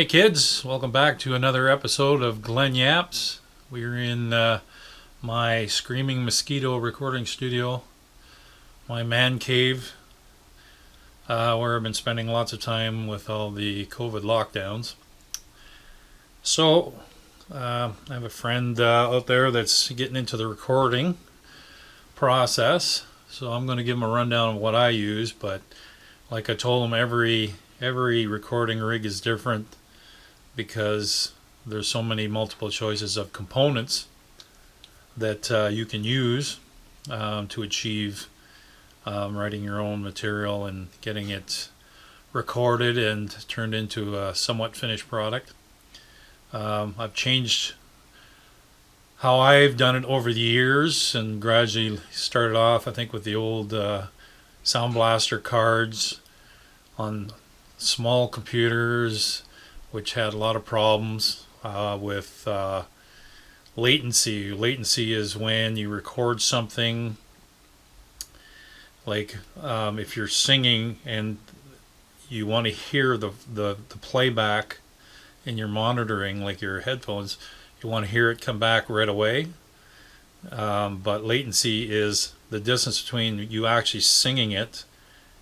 kids, welcome back to another episode of Glen Yaps. We're in my Screaming Mosquito recording studio, my man cave, where I've been spending lots of time with all the COVID lockdowns. So, I have a friend out there that's getting into the recording process, so I'm going to give him a rundown of what I use, but like I told him, every recording rig is different because there's so many multiple choices of components that you can use to achieve writing your own material and getting it recorded and turned into a somewhat finished product. I've changed how I've done it over the years and gradually started off, I think, with the old Sound Blaster cards on small computers, which had a lot of problems with latency. Latency is when you record something, like if you're singing and you want to hear the playback in your monitoring, like your headphones, you want to hear it come back right away. But latency is the distance between you actually singing it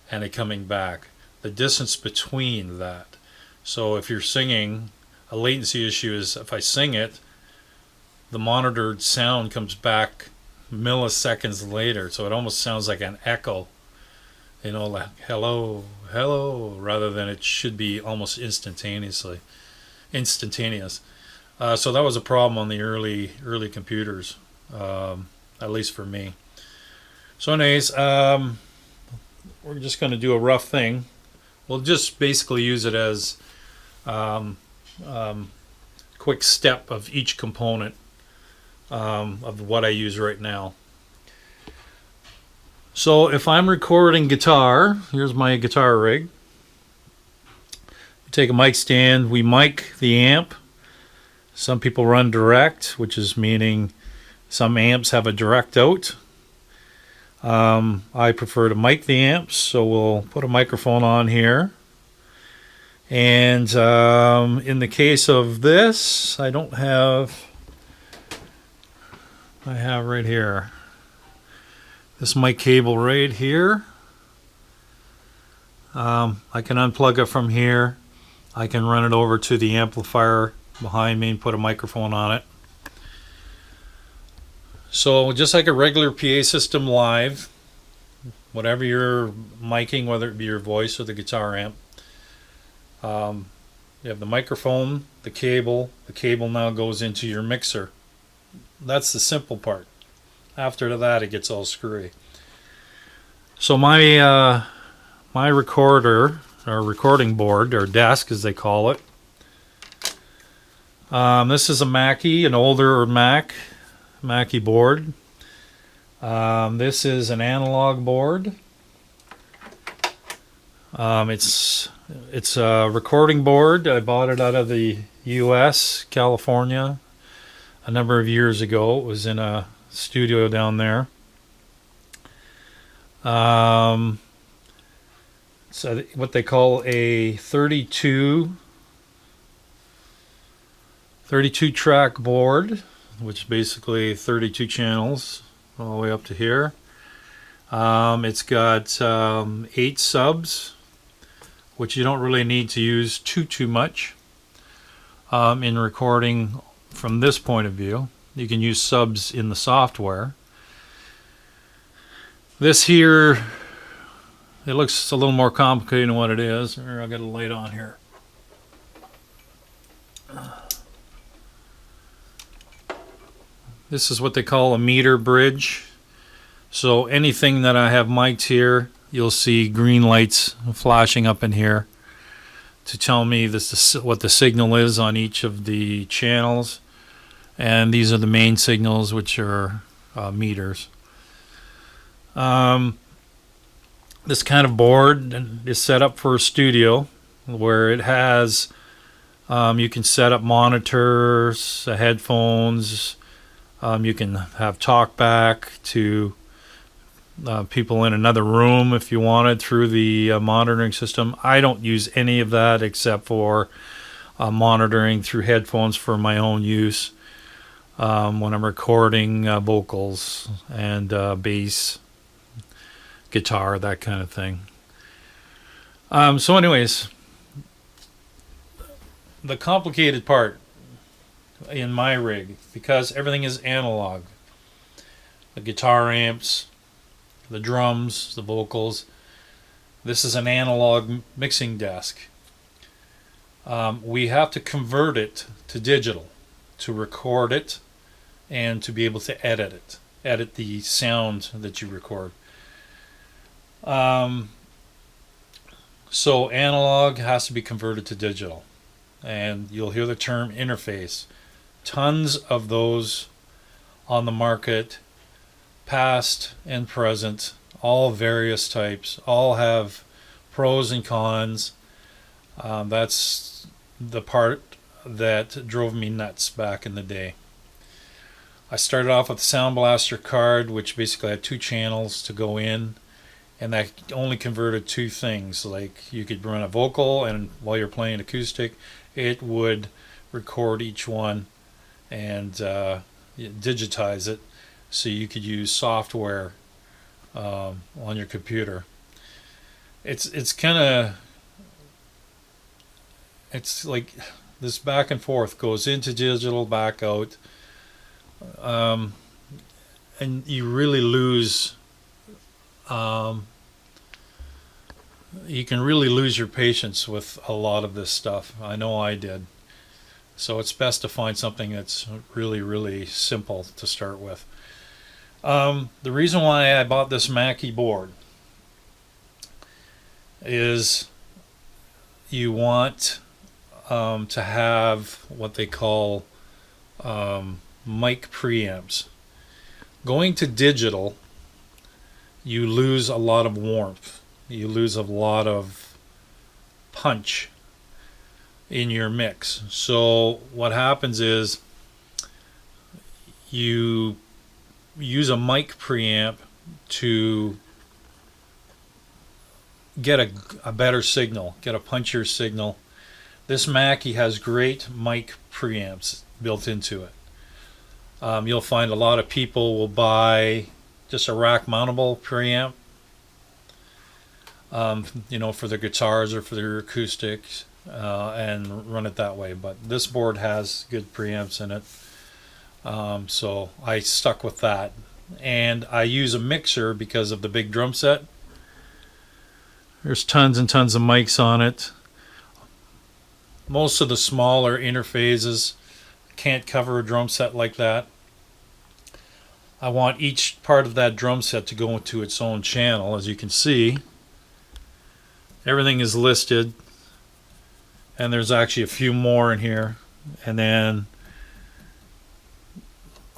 and it coming back. The distance between that. So if you're singing, a latency issue is if I sing it, the monitored sound comes back milliseconds later, so it almost sounds like an echo, like hello, hello, rather than it should be almost instantaneous. So that was a problem on the early computers, at least for me. So anyways, we're just going to do a rough thing. We'll just basically use it as quick step of each component of what I use right now. So if I'm recording guitar, here's my guitar rig. We take a mic stand, we mic the amp. Some people run direct, which is meaning some amps have a direct out. I prefer to mic the amps, so we'll put a microphone on here. And in the case of this, I have right here this mic cable right here. I can unplug it from here. I can run it over to the amplifier behind me and put a microphone on it. So just like a regular PA system live, whatever you're miking, whether it be your voice or the guitar amp, you have the microphone, the cable now goes into your mixer. That's the simple part. After that, it gets all screwy. So my recorder, or recording board, or desk as they call it, this is a Mackie, an older Mackie board. This is an analog board. It's a recording board. I bought it out of the U.S., California, a number of years ago. It was in a studio down there. So what they call a 32 track board, which is basically 32 channels all the way up to here. It's got 8 subs, which you don't really need to use too much in recording from this point of view. You can use subs in the software. This here, it looks a little more complicated than what it is. Here, I'll get a light on here. This is what they call a meter bridge. So anything that I have mic'd here, you'll see green lights flashing up in here to tell me what the signal is on each of the channels. And these are the main signals, which are meters. This kind of board is set up for a studio where it has, you can set up monitors, headphones, you can have talkback to people in another room if you wanted through the monitoring system. I don't use any of that except for monitoring through headphones for my own use when I'm recording vocals and bass, guitar, that kind of thing. So anyways, the complicated part in my rig, because everything is analog, the guitar amps, the drums, the vocals, this is an analog mixing desk. We have to convert it to digital to record it and to be able to edit the sound that you record. So analog has to be converted to digital, and you'll hear the term interface. Tons of those on the market, past and present, all various types, all have pros and cons. That's the part that drove me nuts back in the day. I started off with a Sound Blaster card, which basically had 2 channels to go in, and that only converted 2 things. Like, you could run a vocal, and while you're playing acoustic, it would record each one and digitize it, so you could use software on your computer. It's kind of, it's like this back and forth, goes into digital, back out, and you really lose. You can really lose your patience with a lot of this stuff. I know I did. So it's best to find something that's really, really simple to start with. The reason why I bought this Mackie board is you want to have what they call mic preamps. Going to digital, you lose a lot of warmth. You lose a lot of punch in your mix. So what happens is you use a mic preamp to get a better signal, get a punchier signal. This Mackie has great mic preamps built into it. You'll find a lot of people will buy just a rack mountable preamp, for their guitars or for their acoustics, and run it that way. But this board has good preamps in it, so I stuck with that. And I use a mixer because of the big drum set. There's tons and tons of mics on it. Most of the smaller interfaces can't cover a drum set like that. I want each part of that drum set to go into its own channel. As you can see, everything is listed, and there's actually a few more in here. And then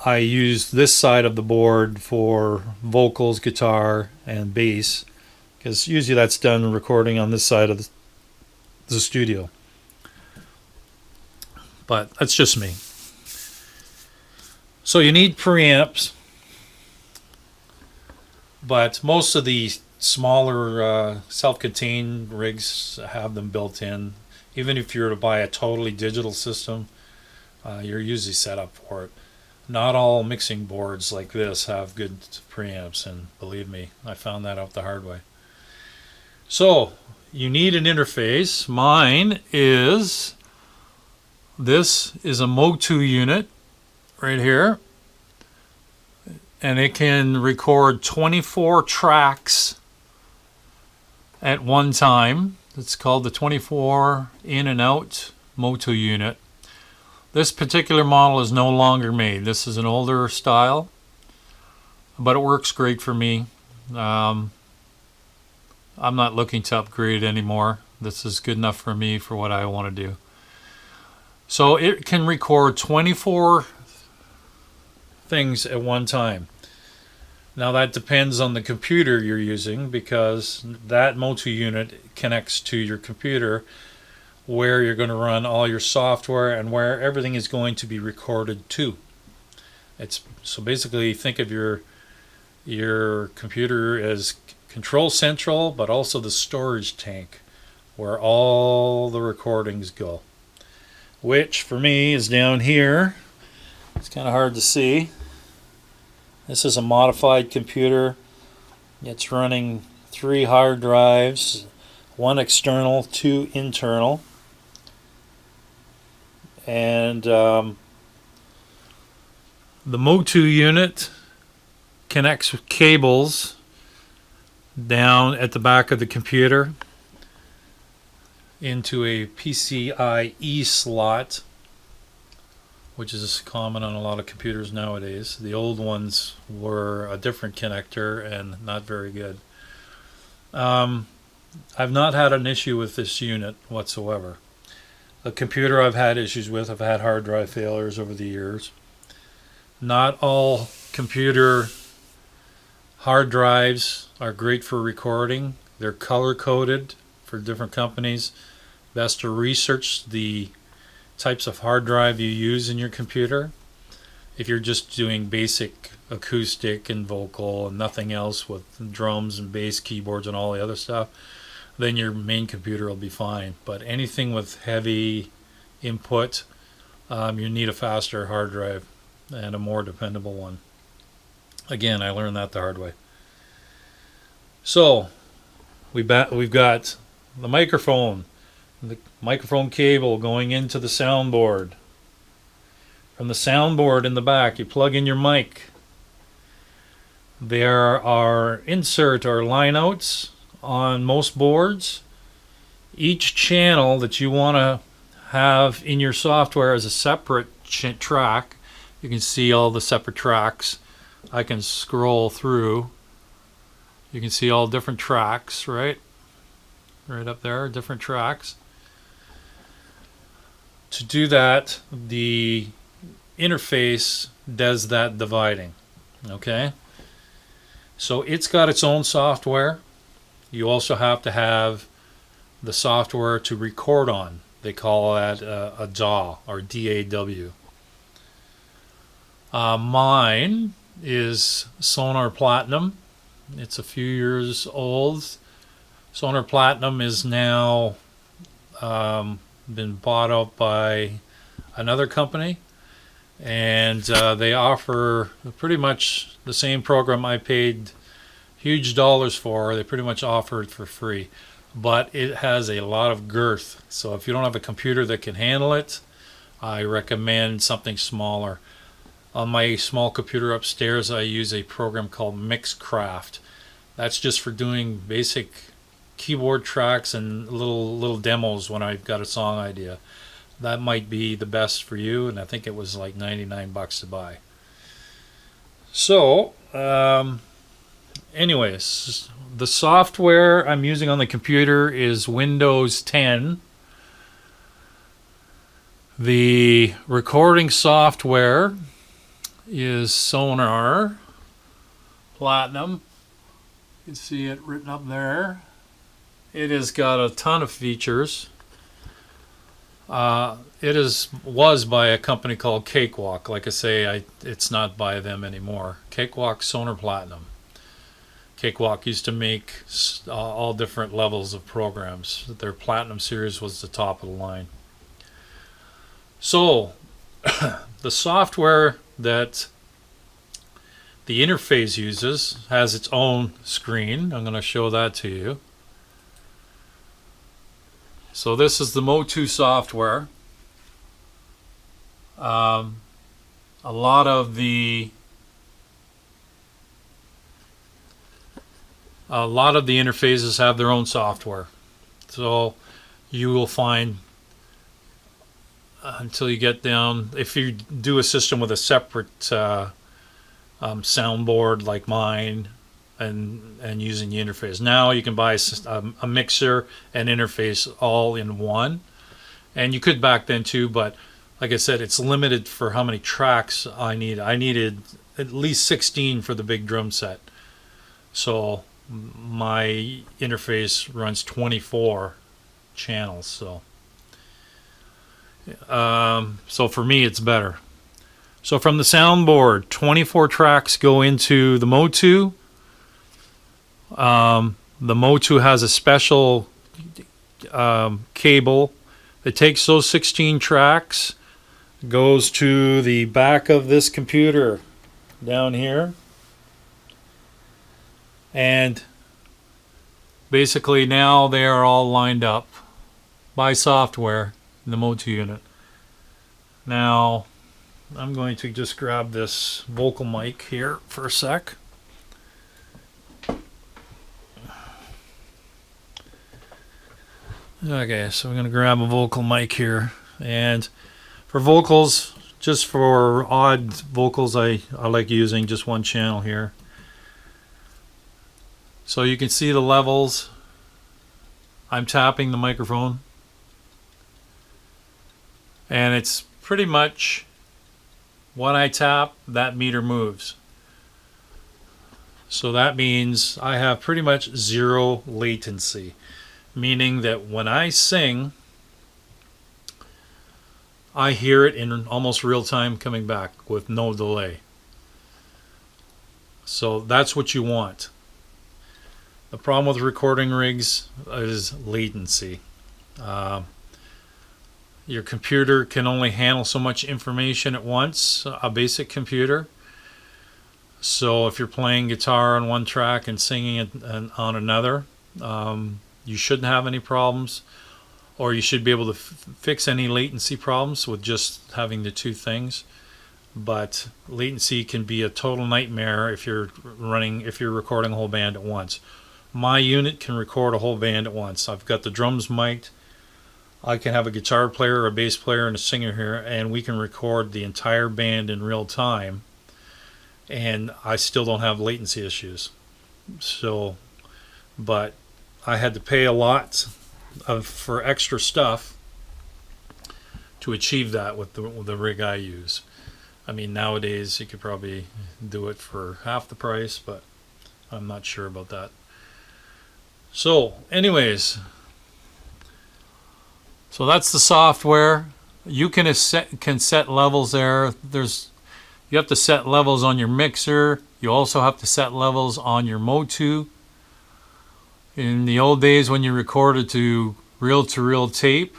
I use this side of the board for vocals, guitar, and bass, because usually that's done recording on this side of the studio. But that's just me. So you need preamps, but most of the smaller self-contained rigs have them built in. Even if you were to buy a totally digital system, you're usually set up for it. Not all mixing boards like this have good preamps, and believe me, I found that out the hard way. So you need an interface. Mine is, this is a Motu unit right here, and it can record 24 tracks at one time. It's called the 24 in and out Motu unit. This particular model is no longer made. This is an older style, but it works great for me. I'm not looking to upgrade anymore. This is good enough for me for what I want to do. So it can record 24 things at one time. Now that depends on the computer you're using, because that Motu unit connects to your computer, where you're going to run all your software and where everything is going to be recorded to. So basically, think of your computer as control central, but also the storage tank where all the recordings go. which for me is down here. It's kind of hard to see. This is a modified computer. It's running 3 hard drives, 1 external, 2 internal. And the Motu unit connects cables down at the back of the computer into a PCIe slot, which is common on a lot of computers nowadays. The old ones were a different connector and not very good. I've not had an issue with this unit whatsoever. A computer I've had issues with, I've had hard drive failures over the years. Not all computer hard drives are great for recording. They're color coded for different companies. Best to research the types of hard drive you use in your computer. If you're just doing basic acoustic and vocal and nothing else with drums and bass, keyboards and all the other stuff, then your main computer will be fine. But anything with heavy input, you need a faster hard drive and a more dependable one. Again, I learned that the hard way. So we've got the microphone cable going into the soundboard. From the soundboard in the back, you plug in your mic. There are insert or line outs on most boards. Each channel that you want to have in your software is a separate track. You can see all the separate tracks. I can scroll through. You can see all different tracks, right up there, different tracks. To do that, the interface does that dividing. Okay, so it's got its own software. You also have to have the software to record on. They call that a DAW or DAW. Mine is Sonar Platinum. It's a few years old. Sonar Platinum is now been bought out by another company, and they offer pretty much the same program I paid huge dollars for. They pretty much offer it for free, but it has a lot of girth. So if you don't have a computer that can handle it, I recommend something smaller. On my small computer upstairs, I use a program called Mixcraft. That's just for doing basic keyboard tracks and little demos when I've got a song idea. That might be the best for you, and I think it was like 99 bucks to buy. So anyways, the software I'm using on the computer is Windows 10. The recording software is Sonar Platinum. You can see it written up there. It has got a ton of features. Was by a company called Cakewalk. Like I say, it's not by them anymore. Cakewalk Sonar Platinum. Cakewalk used to make all different levels of programs. Their Platinum series was the top of the line. So the software that the interface uses has its own screen. I'm going to show that to you. So this is the Motu software. A lot of the interfaces have their own software. So you will find, until you get down, if you do a system with a separate soundboard like mine, and using the interface. Now you can buy a mixer and interface all in one, and you could back then too, but like I said, it's limited for how many tracks I need. I needed at least 16 for the big drum set, so my interface runs 24 channels. So for me it's better. So from the soundboard, 24 tracks go into the Motu. The Motu has a special cable It takes those 16 tracks, goes to the back of this computer down here, and basically now they are all lined up by software in the Motu unit. Now I'm going to just grab this vocal mic here for a sec. Okay, so I'm going to grab a vocal mic here, and for vocals, just for odd vocals, I like using just one channel here. So you can see the levels. I'm tapping the microphone, and it's pretty much when I tap, that meter moves. So that means I have pretty much zero latency, meaning that when I sing, I hear it in almost real time coming back with no delay. So that's what you want. The problem with recording rigs is latency. Your computer can only handle so much information at once, a basic computer. So if you're playing guitar on one track and singing it on another, you shouldn't have any problems, or you should be able to fix any latency problems with just having the two things. But latency can be a total nightmare if you're recording a whole band at once. My unit can record a whole band at once. I've got the drums mic'd. I can have a guitar player, a bass player, and a singer here, and we can record the entire band in real time, and I still don't have latency issues. So, but I had to pay a lot for extra stuff to achieve that with the rig I use. I mean, nowadays you could probably do it for half the price, but I'm not sure about that. So anyways, so that's the software. You can set levels there. You have to set levels on your mixer. You also have to set levels on your Motu. In the old days when you recorded to reel tape,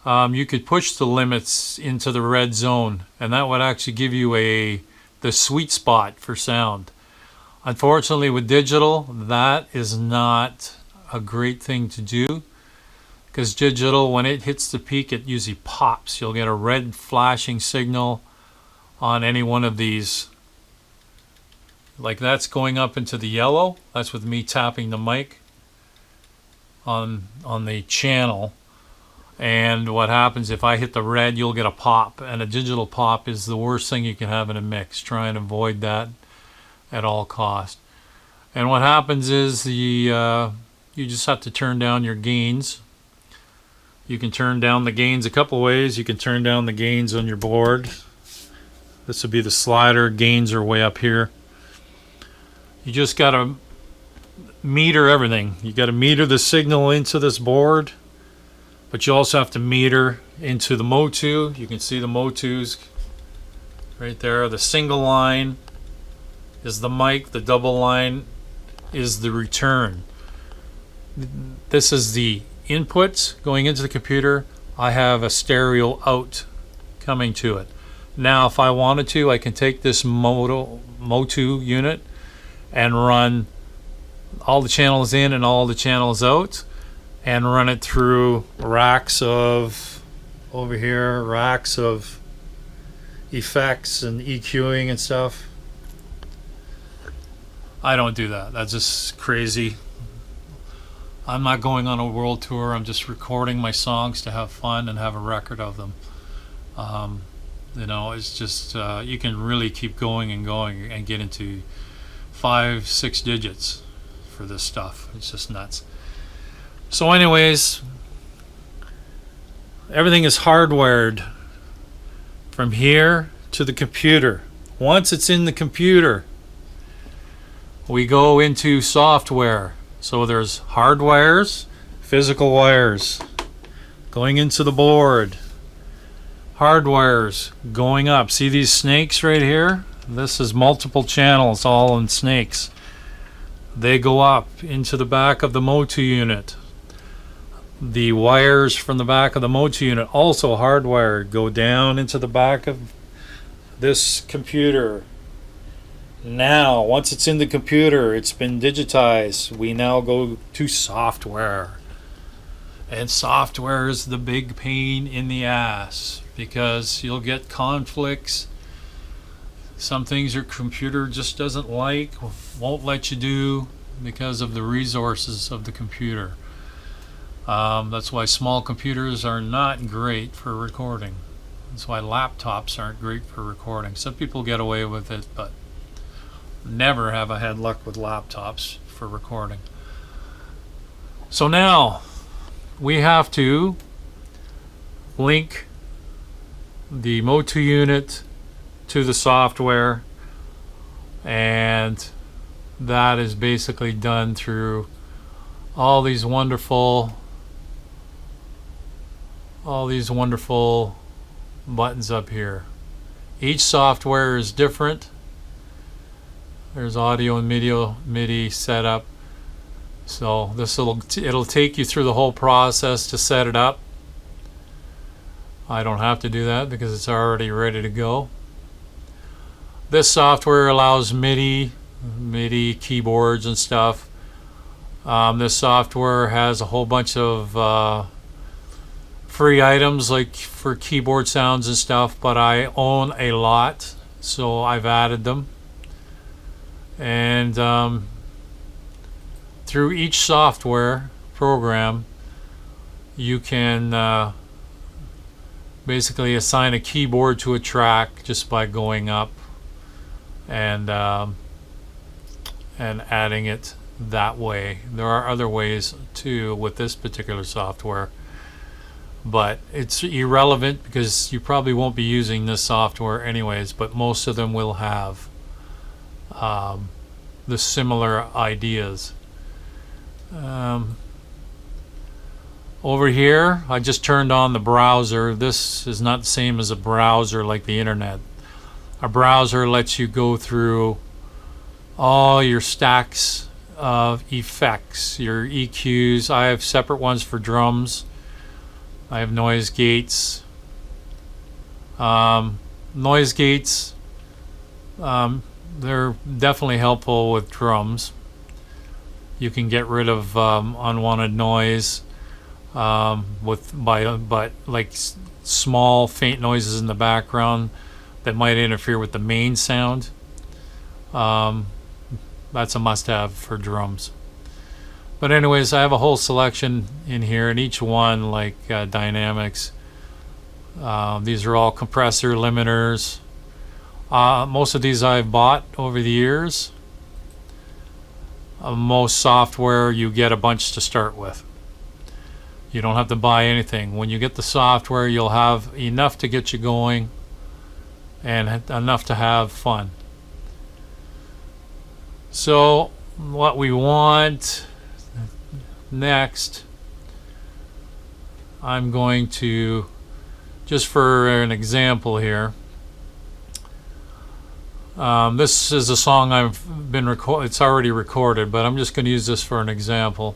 you could push the limits into the red zone, and that would actually give you the sweet spot for sound. Unfortunately, with digital, that is not a great thing to do, because digital, when it hits the peak, it usually pops. You'll get a red flashing signal on any one of these. Like that's going up into the yellow. That's with me tapping the mic on the channel. And what happens if I hit the red, you'll get a pop. And a digital pop is the worst thing you can have in a mix. Try and avoid that at all cost. And what happens is you just have to turn down your gains. You can turn down the gains a couple ways. You can turn down the gains on your board. This would be the slider. Gains are way up here. You just got to meter everything. You got to meter the signal into this board, but you also have to meter into the Motu. You can see the Motus right there. The single line is the mic. The double line is the return. This is the inputs going into the computer. I have a stereo out coming to it. Now if I wanted to, I can take this Motu unit and run all the channels in and all the channels out, and run it through racks of, over here, racks of effects and EQing and stuff. I don't do that. That's just crazy. I'm not going on a world tour. I'm just recording my songs to have fun and have a record of them. You know, it's just you can really keep going and get into 5-6 digits for this stuff. It's just nuts. So anyways, everything is hardwired from here to the computer. Once it's in the computer, we go into software. So there's hard wires, physical wires going into the board, hard wires going up. See these snakes right here? This is multiple channels all in snakes. They go up into the back of the Motu unit. The wires from the back of the motor unit, also hardwired, go down into the back of this computer. Now, once it's in the computer, it's been digitized. We now go to software. And software is the big pain in the ass because you'll get conflicts. Some things your computer just doesn't like, won't let you do because of the resources of the computer. That's why small computers are not great for recording. That's why laptops aren't great for recording. Some people get away with it, but never have I had luck with laptops for recording. So now we have to link the motor unit to the software, and that is basically done through all these wonderful buttons up here. Each software is different. There's audio and MIDI setup. So it'll take you through the whole process to set it up. I don't have to do that because it's already ready to go. This software allows MIDI keyboards and stuff. This software has a whole bunch of free items like for keyboard sounds and stuff, but I own a lot, so I've added them. And through each software program, you can basically assign a keyboard to a track just by going up and adding it that way. There are other ways too with this particular software, but it's irrelevant because you probably won't be using this software anyways, but most of them will have the similar ideas. Over here I just turned on the browser. This is not the same as a browser like the internet. A browser lets you go through all your stacks of effects, your EQs. I have separate ones for drums. I have noise gates. Noise gates, they're definitely helpful with drums. You can get rid of unwanted noise but like small faint noises in the background that might interfere with the main sound. That's a must-have for drums. But anyways, I have a whole selection in here, and each one, like dynamics, these are all compressor limiters. Most of these I've bought over the years. Most software you get a bunch to start with. You don't have to buy anything. When you get the software, you'll have enough to get you going and enough to have fun. So what we want next, I'm going to, just for an example here, this is a song it's already recorded, but I'm just going to use this for an example.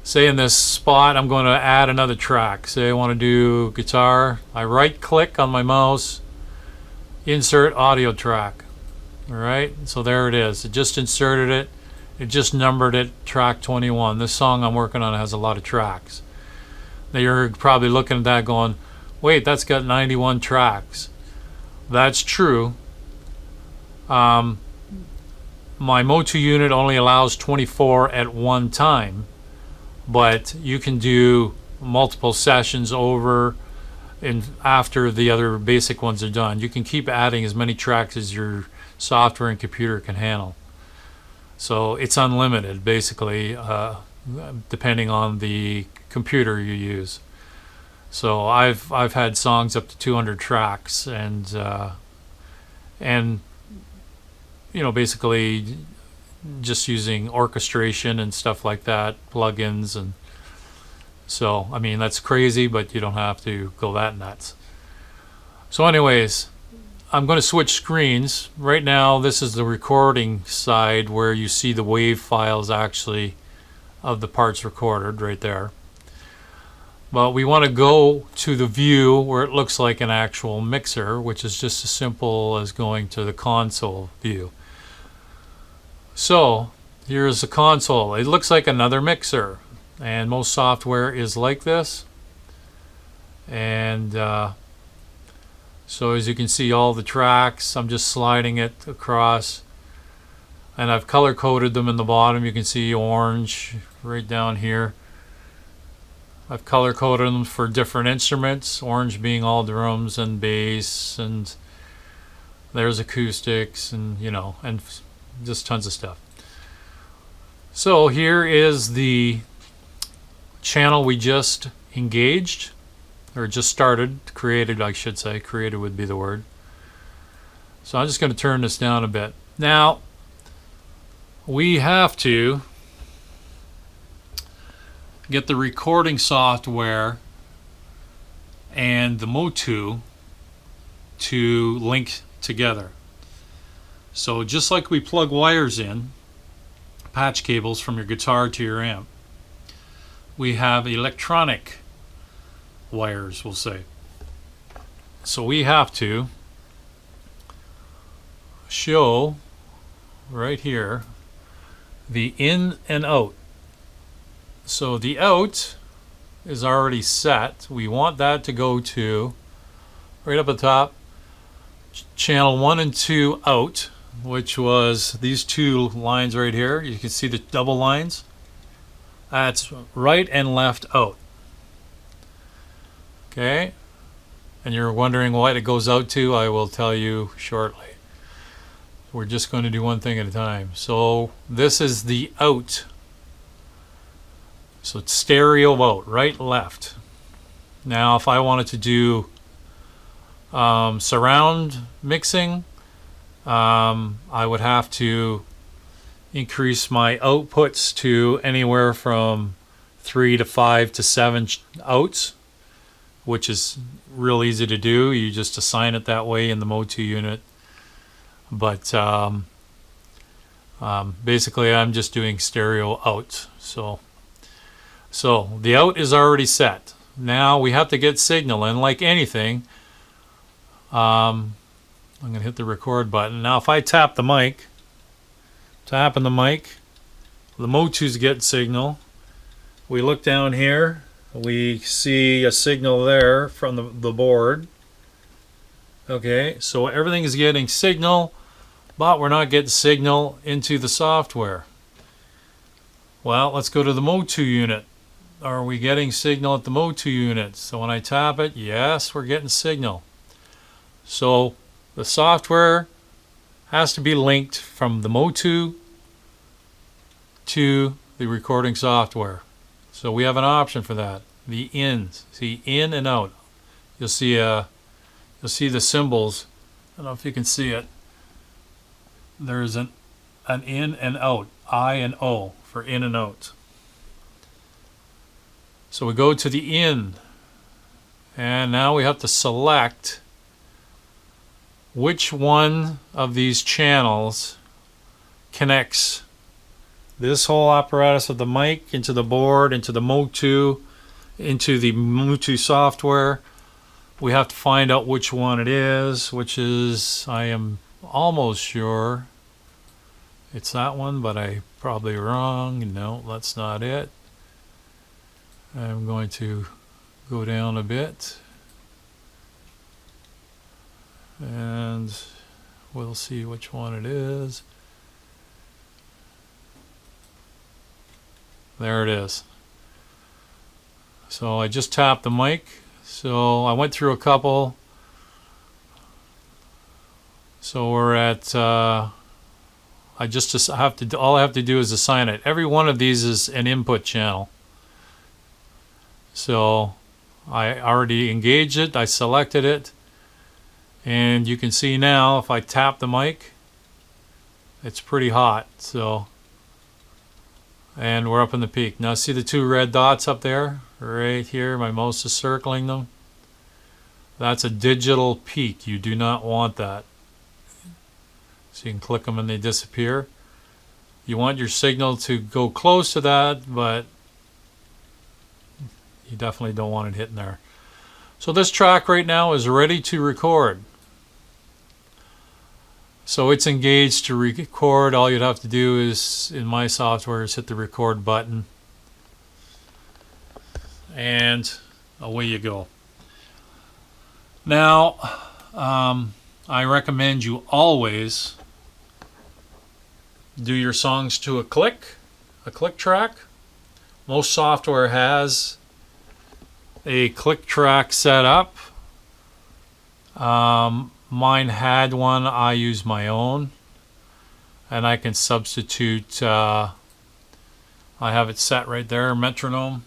Say in this spot I'm going to add another track. Say I want to do guitar. I right click on my mouse, insert audio track. Alright, so there it is. It just inserted it. It just numbered it, track 21. This song I'm working on has a lot of tracks. Now you're probably looking at that going, wait, that's got 91 tracks. That's true. My Motu unit only allows 24 at one time, but you can do multiple sessions over and after the other basic ones are done. You can keep adding as many tracks as your software and computer can handle. So it's unlimited basically, depending on the computer you use. So I've had songs up to 200 tracks, and you know, basically just using orchestration and stuff like that, plugins, and so I mean that's crazy, but you don't have to go that nuts. So anyways, I'm going to switch screens. Right now this is the recording side where you see the wave files actually of the parts recorded right there. But we want to go to the view where it looks like an actual mixer, which is just as simple as going to the console view. So here's the console. It looks like another mixer, and most software is like this. And so as you can see, all the tracks, I'm just sliding it across, and I've color coded them in the bottom. You can see orange right down here. I've color coded them for different instruments, orange being all drums and bass, and there's acoustics, and and just tons of stuff. So here is the channel we just engaged, or just started, created, I should say. Created would be the word. So I'm just going to turn this down a bit. Now, we have to get the recording software and the Motu to link together. So just like we plug wires in, patch cables from your guitar to your amp, we have electronic wires, we'll say. So we have to show right here the in and out. So the out is already set. We want that to go to right up at the top, channel 1 and 2 out, which was these two lines right here. You can see the double lines. That's right and left out. Okay, and you're wondering what it goes out to. I will tell you shortly. We're just going to do one thing at a time. So this is the out. So it's stereo out, right, left. Now if I wanted to do surround mixing, I would have to increase my outputs to anywhere from 3 to 5 to 7 outs, which is real easy to do. You just assign it that way in the Motu unit. But basically I'm just doing stereo out. So the out is already set. Now we have to get signal, and like anything, I'm going to hit the record button. Now if I tap the mic, tapping the mic, the Motu's get signal. We look down here, we see a signal there from the board. Okay, so everything is getting signal, but we're not getting signal into the software. Well, let's go to the Motu unit. Are we getting signal at the Motu unit? So when I tap it, yes, we're getting signal. So the software has to be linked from the Motu to the recording software. So we have an option for that. The ins, see, in and out. You'll see the symbols. I don't know if you can see it. There's an in and out, I and O for in and out. So we go to the in, and now we have to select which one of these channels connects this whole apparatus of the mic into the board, into the Motu, into the Motu software. We have to find out which one it is, which is, I am almost sure it's that one, but I'm probably wrong. No, that's not it. I'm going to go down a bit, and we'll see which one it is. There it is. So I just tapped the mic. So I went through a couple. So we're at all I have to do is assign it. Every one of these is an input channel. So I already engaged it, I selected it, and you can see now if I tap the mic, it's pretty hot. So, and we're up in the peak. Now see the two red dots up there? Right here, my mouse is circling them. That's a digital peak. You do not want that. So you can click them and they disappear. You want your signal to go close to that, but You definitely don't want it hitting there. So this track right now is ready to record. So it's engaged to record. All you'd have to do is, in my software, is hit the record button. And away you go. Now, I recommend you always do your songs to a click track. Most software has a click track set up. Mine had one. I use my own, and I can substitute. I have it set right there, metronome.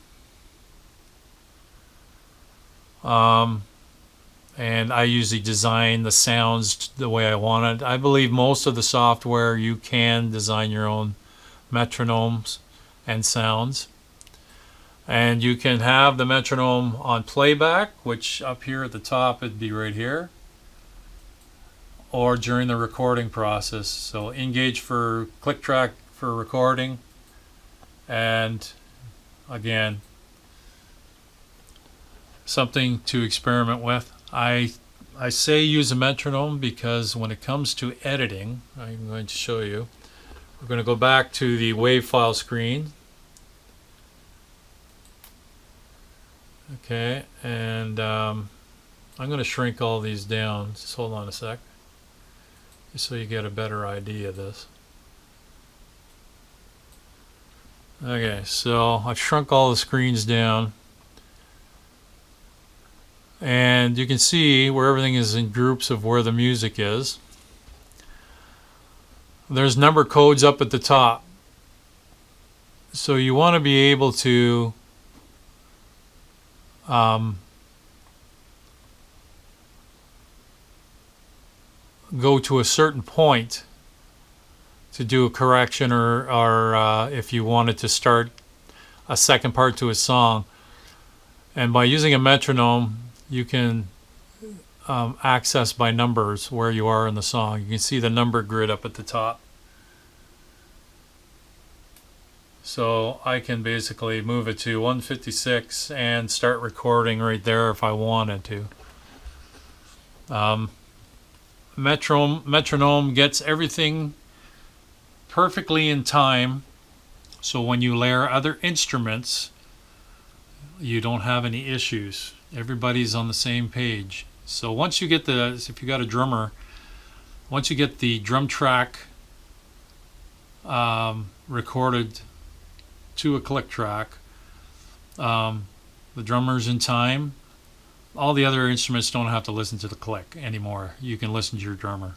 And I usually design the sounds the way I want it. I believe most of the software you can design your own metronomes and sounds. And you can have the metronome on playback, which up here at the top it'd be right here, or during the recording process. So engage for click track for recording, and again, something to experiment with. I say use a metronome because when it comes to editing, I'm going to show you. We're going to go back to the WAV file screen. Okay, and I'm going to shrink all these down. Just hold on a sec, just so you get a better idea of this. Okay, so I've shrunk all the screens down, and you can see where everything is in groups of where the music is. There's number codes up at the top, so you want to be able to go to a certain point to do a correction, or if you wanted to start a second part to a song. And by using a metronome, you can access by numbers where you are in the song. You can see the number grid up at the top. So I can basically move it to 156 and start recording right there if I wanted to. Metronome gets everything perfectly in time, so when you layer other instruments, you don't have any issues. Everybody's on the same page. So once you get if you got a drummer, once you get the drum track recorded to a click track, the drummer's in time. All the other instruments don't have to listen to the click anymore. You can listen to your drummer.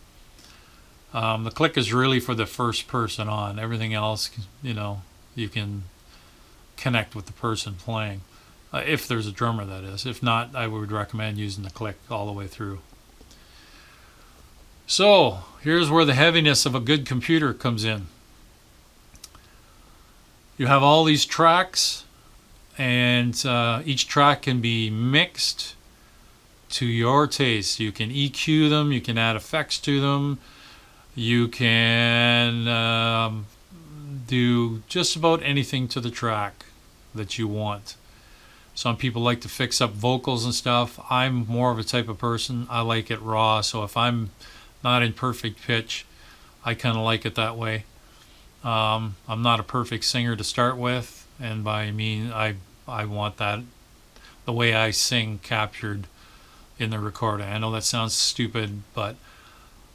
The click is really for the first person on. Everything else, you can connect with the person playing. If there's a drummer, that is. If not, I would recommend using the click all the way through. So, here's where the heaviness of a good computer comes in. You have all these tracks, and each track can be mixed to your taste. You can EQ them, you can add effects to them, you can do just about anything to the track that you want. Some people like to fix up vocals and stuff. I'm more of a type of person, I like it raw, so if I'm not in perfect pitch, I kind of like it that way. I'm not a perfect singer to start with, and by I want that, the way I sing, captured in the recording. I know that sounds stupid, but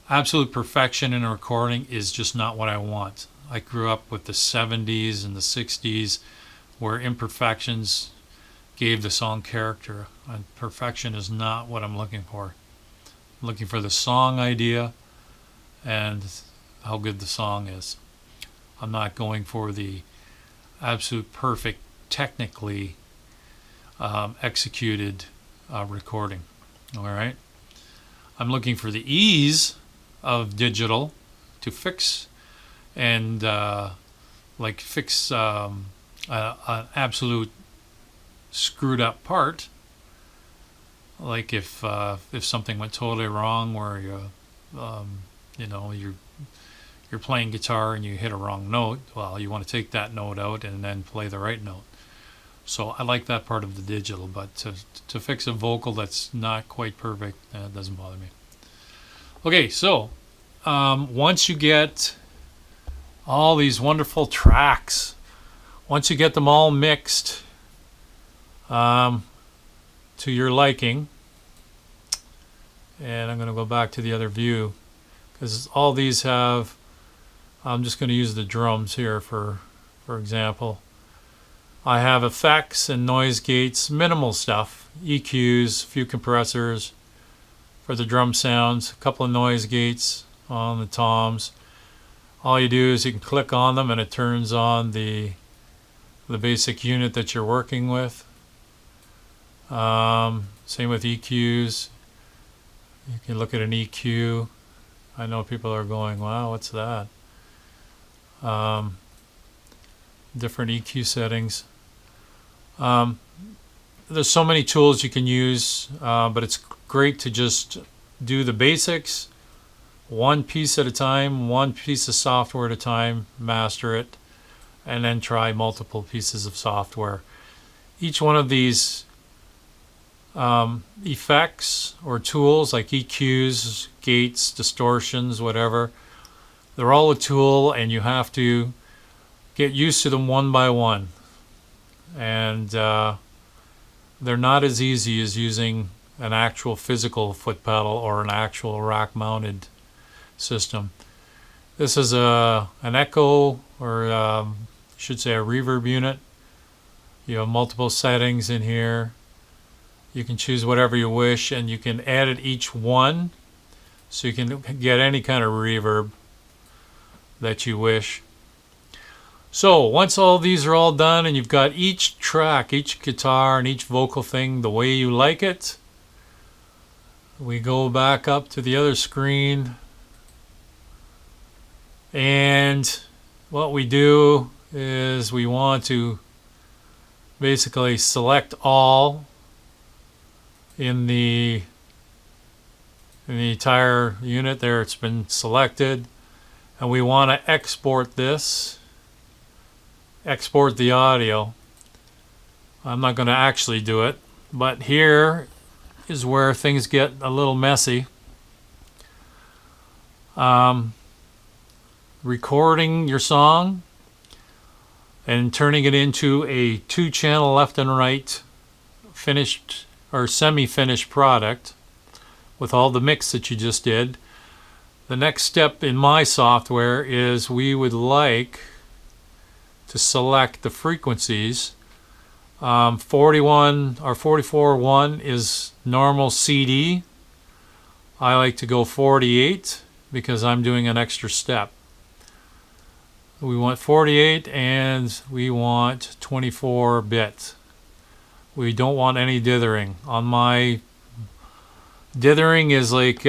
absolute perfection in a recording is just not what I want. I grew up with the 70s and the 60s where imperfections gave the song character, and perfection is not what I'm looking for. I'm looking for the song idea and how good the song is. I'm not going for the absolute perfect, technically executed recording. All right. I'm looking for the ease of digital to fix and fix an absolute screwed up part. Like if something went totally wrong, where you're playing guitar and you hit a wrong note, well, you want to take that note out and then play the right note. So I like that part of the digital, but to fix a vocal that's not quite perfect, that doesn't bother me. Okay, so once you get all these wonderful tracks, once you get them all mixed to your liking, and I'm going to go back to the other view because all these have, I'm just going to use the drums here for example. I have effects and noise gates, minimal stuff, EQs, a few compressors for the drum sounds, a couple of noise gates on the toms. All you do is you can click on them and it turns on the basic unit that you're working with. Same with EQs. You can look at an EQ. I know people are going, wow, what's that? Different EQ settings. There's so many tools you can use, but it's great to just do the basics, one piece at a time, one piece of software at a time, master it, and then try multiple pieces of software. Each one of these effects or tools like EQs, gates, distortions, whatever, they're all a tool and you have to get used to them one by one. And they're not as easy as using an actual physical foot pedal or an actual rack mounted system. This is an echo, or I should say a reverb unit. You have multiple settings in here. You can choose whatever you wish and you can edit each one so you can get any kind of reverb that you wish. So once all these are all done and you've got each track, each guitar and each vocal thing the way you like it, we go back up to the other screen and what we do is we want to basically select all in the entire unit there. It's been selected and we want to export this, export the audio. I'm not going to actually do it, but here is where things get a little messy. Recording your song and turning it into a 2-channel left and right finished or semi-finished product with all the mix that you just did. The next step in my software is we would like to select the frequencies. 41 or 44.1 is normal CD. I like to go 48 because I'm doing an extra step. We want 48 and we want 24-bit. We don't want any dithering. On my dithering is like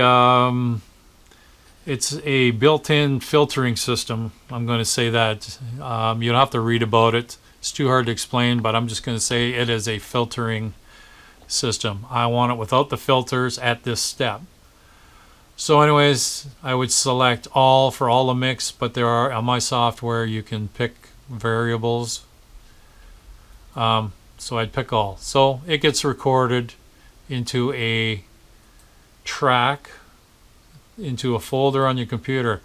it's a built-in filtering system. I'm going to say that. You don't have to read about it. It's too hard to explain, but I'm just going to say it is a filtering system. I want it without the filters at this step. So anyways, I would select all for all the mix, but there are, on my software, you can pick variables. So I'd pick all. So it gets recorded into a track, into a folder on your computer.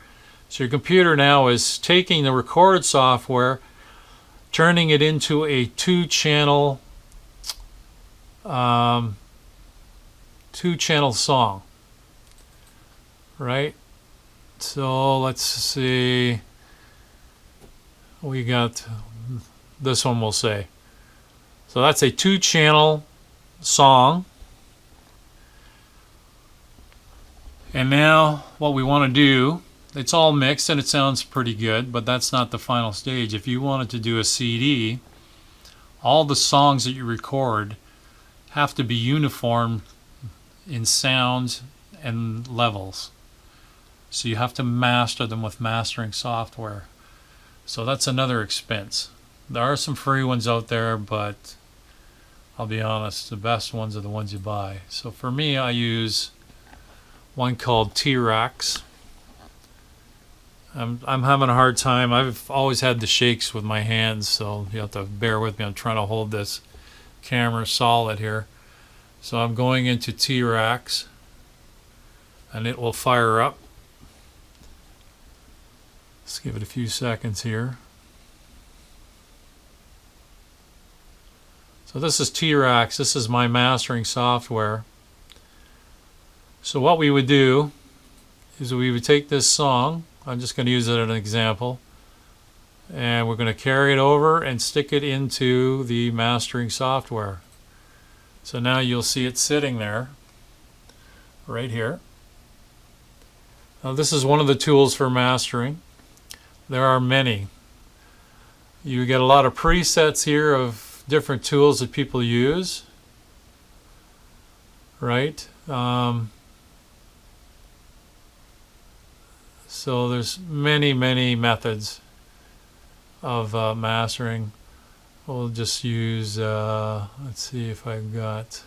So your computer now is taking the recorded software, turning it into a 2-channel 2-channel song. Right? So let's see. We got this one, we'll say. So that's a 2-channel song. And now what we want to do, it's all mixed and it sounds pretty good, but that's not the final stage. If you wanted to do a CD, all the songs that you record have to be uniform in sound and levels. So you have to master them with mastering software. So that's another expense. There are some free ones out there, but I'll be honest, the best ones are the ones you buy. So for me, I use one called T-Rex. I'm having a hard time. I've always had the shakes with my hands, so you have to bear with me. I'm trying to hold this camera solid here. So I'm going into T-Rax, and it will fire up. Let's give it a few seconds here. So this is T-Rax. This is my mastering software. So what we would do is we would take this song. I'm just going to use it as an example. And we're going to carry it over and stick it into the mastering software. So now you'll see it sitting there, right here. Now this is one of the tools for mastering. There are many. You get a lot of presets here of different tools that people use, right? So there's many methods of mastering. We'll just use, let's see if I've got,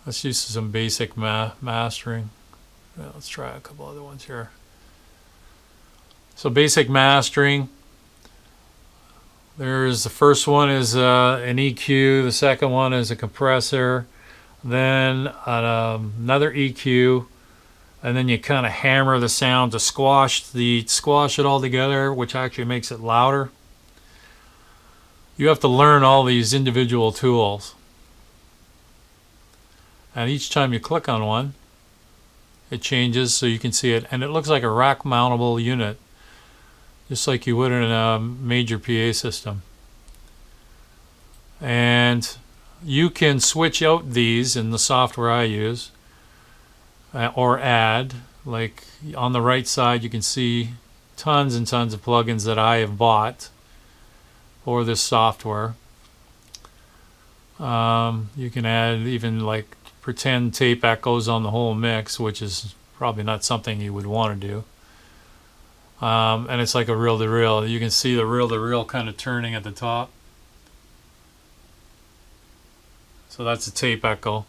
let's use some basic mastering. Yeah, let's try a couple other ones here. So basic mastering, there's the first one is an EQ, the second one is a compressor, then another EQ, and then you kind of hammer the sound to squash it all together, which actually makes it louder. You have to learn all these individual tools. And each time you click on one, it changes so you can see it. And it looks like a rack mountable unit, just like you would in a major PA system. And you can switch out these in the software I use, or add. Like on the right side you can see tons and tons of plugins that I have bought for this software. You can add even like pretend tape echoes on the whole mix, which is probably not something you would want to do. And it's like a reel-to-reel. You can see the reel-to-reel kind of turning at the top. So that's a tape echo.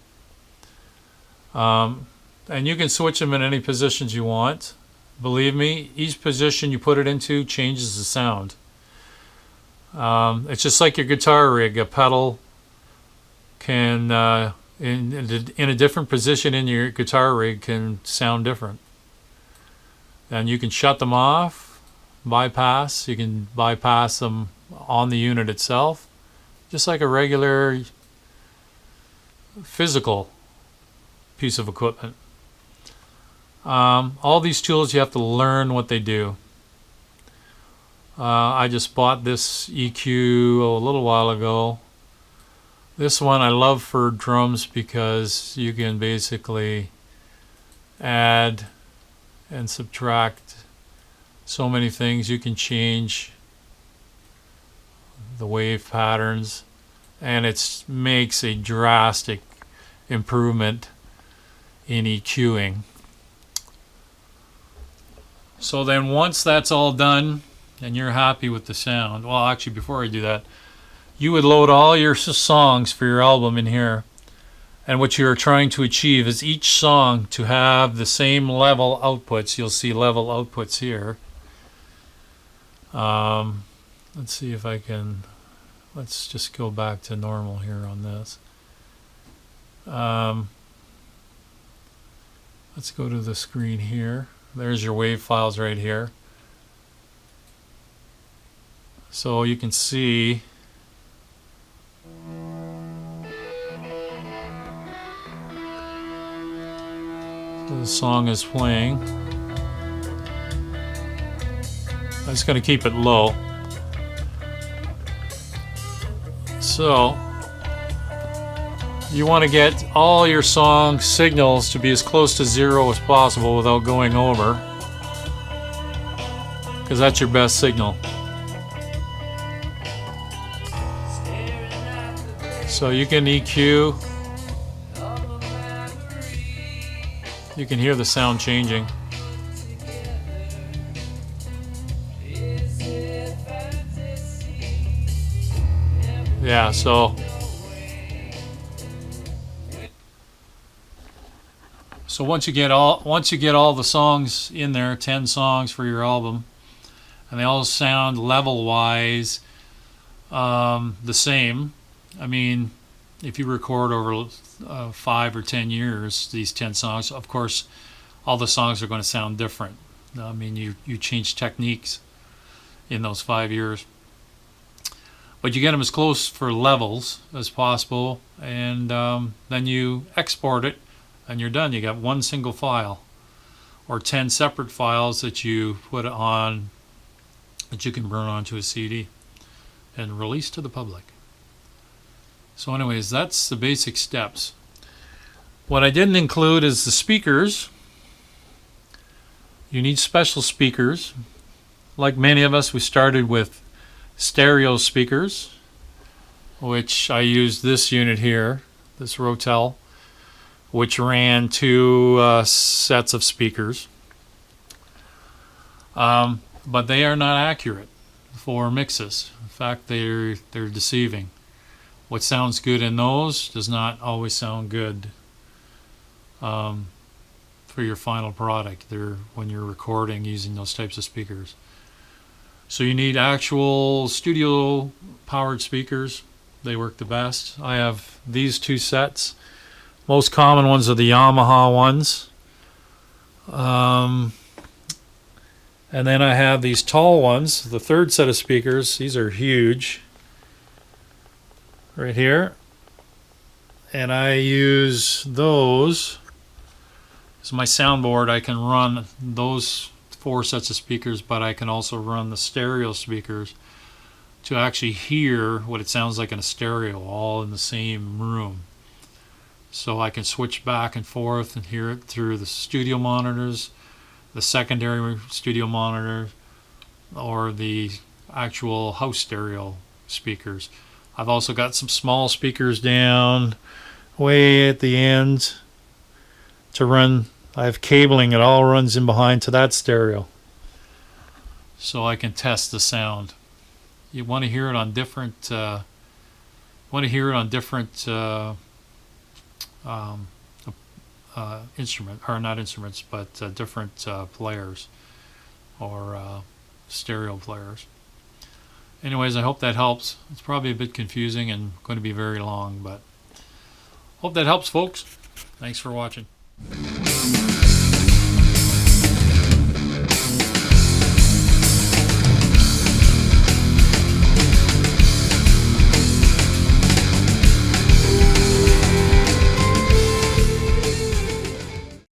And you can switch them in any positions you want. Believe me, each position you put it into changes the sound. It's just like your guitar rig. A pedal can, in a different position in your guitar rig, can sound different. And you can shut them off, bypass. You can bypass them on the unit itself, just like a regular physical piece of equipment. All these tools, you have to learn what they do. I just bought this EQ a little while ago. This one I love for drums because you can basically add and subtract so many things. You can change the wave patterns, and it makes a drastic improvement in EQing. So then once that's all done and you're happy with the sound, well, actually before I do that, you would load all your songs for your album in here. And what you're trying to achieve is each song to have the same level outputs. You'll see level outputs here. Let's see if I can, let's just go back to normal here on this. Let's go to the screen here. There's your wave files right here. So you can see the song is playing. I'm just going to keep it low. So you want to get all your song signals to be as close to zero as possible without going over, because that's your best signal. So you can EQ. You can hear the sound changing. Yeah, so So once you get all the songs in there, 10 songs for your album, and they all sound level-wise the same. I mean, if you record over 5 or 10 years, these 10 songs, of course, all the songs are going to sound different. I mean, you change techniques in those 5 years. But you get them as close for levels as possible, and then you export it, and you're done. You got one single file, or 10 separate files that you put on, that you can burn onto a CD and release to the public. So anyways, that's the basic steps. What I didn't include is the speakers. You need special speakers. Like many of us, we started with stereo speakers, which I used this unit here, this Rotel, which ran 2 sets of speakers. But they are not accurate for mixes. In fact, they're deceiving. What sounds good in those does not always sound good for your final product when you're recording using those types of speakers. So you need actual studio powered speakers. They work the best. I have these 2 sets. Most common ones are the Yamaha ones. And then I have these tall ones, the 3rd set of speakers. These are huge. Right here. And I use those as my soundboard. I can run those 4 sets of speakers, but I can also run the stereo speakers to actually hear what it sounds like in a stereo, all in the same room. So I can switch back and forth and hear it through the studio monitors, the secondary studio monitor, or the actual house stereo speakers. I've also got some small speakers down way at the end to run. I have cabling, it all runs in behind to that stereo, so I can test the sound. You want to hear it on different different players, or stereo players. Anyways, I hope that helps. It's probably a bit confusing and going to be very long, but hope that helps, folks. Thanks for watching.